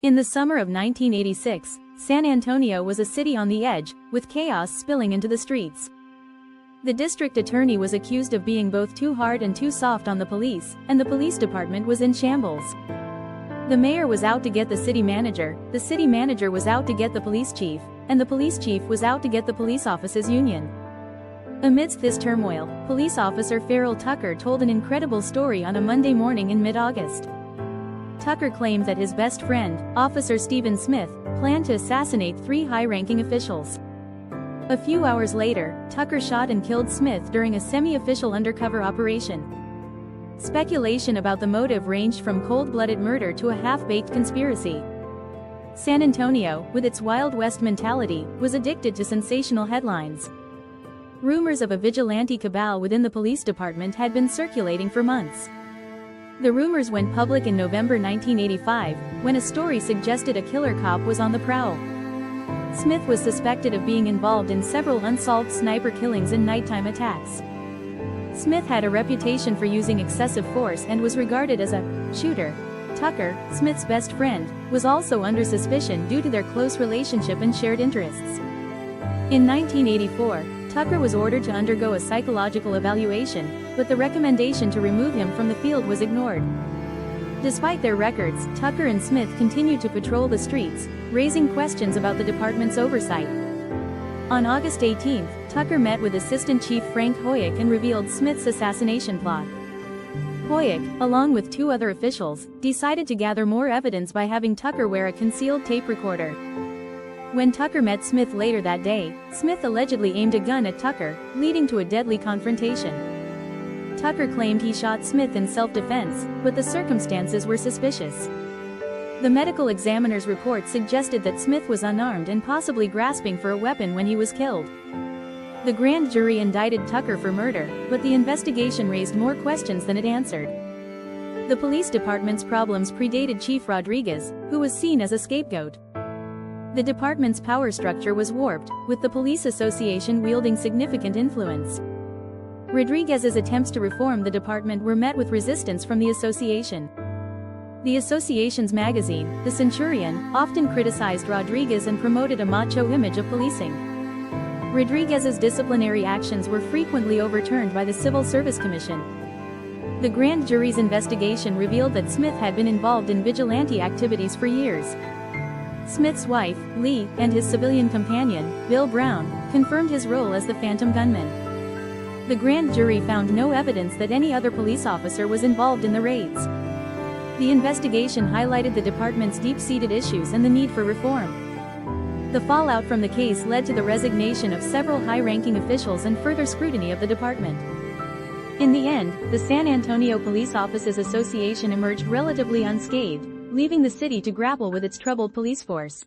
In the summer of 1986, San Antonio was a city on the edge, with chaos spilling into the streets. The district attorney was accused of being both too hard and too soft on the police, and the police department was in shambles. The mayor was out to get the city manager was out to get the police chief, and the police chief was out to get the police officers' union. Amidst this turmoil, police officer Farrell Tucker told an incredible story on a Monday morning in mid-August. Tucker claimed that his best friend, Officer Stephen Smith, planned to assassinate 3 high-ranking officials. A few hours later, Tucker shot and killed Smith during a semi-official undercover operation. Speculation about the motive ranged from cold-blooded murder to a half-baked conspiracy. San Antonio, with its Wild West mentality, was addicted to sensational headlines. Rumors of a vigilante cabal within the police department had been circulating for months. The rumors went public in November 1985, when a story suggested a killer cop was on the prowl. Smith was suspected of being involved in several unsolved sniper killings and nighttime attacks. Smith had a reputation for using excessive force and was regarded as a shooter. Tucker, Smith's best friend, was also under suspicion due to their close relationship and shared interests. In 1984, Tucker was ordered to undergo a psychological evaluation, but the recommendation to remove him from the field was ignored. Despite their records, Tucker and Smith continued to patrol the streets, raising questions about the department's oversight. On August 18, Tucker met with Assistant Chief Frank Hoyek and revealed Smith's assassination plot. Hoyek, along with 2 other officials, decided to gather more evidence by having Tucker wear a concealed tape recorder. When Tucker met Smith later that day, Smith allegedly aimed a gun at Tucker, leading to a deadly confrontation. Tucker claimed he shot Smith in self-defense, but the circumstances were suspicious. The medical examiner's report suggested that Smith was unarmed and possibly grasping for a weapon when he was killed. The grand jury indicted Tucker for murder, but the investigation raised more questions than it answered. The police department's problems predated Chief Rodriguez, who was seen as a scapegoat. The department's power structure was warped, with the police association wielding significant influence. Rodriguez's attempts to reform the department were met with resistance from the association. The association's magazine, The Centurion, often criticized Rodriguez and promoted a macho image of policing. Rodriguez's disciplinary actions were frequently overturned by the Civil Service Commission. The grand jury's investigation revealed that Smith had been involved in vigilante activities for years. Smith's wife, Lee, and his civilian companion, Bill Brown, confirmed his role as the phantom gunman. The grand jury found no evidence that any other police officer was involved in the raids. The investigation highlighted the department's deep-seated issues and the need for reform. The fallout from the case led to the resignation of several high-ranking officials and further scrutiny of the department. In the end, the San Antonio Police Officers Association emerged relatively unscathed, leaving the city to grapple with its troubled police force.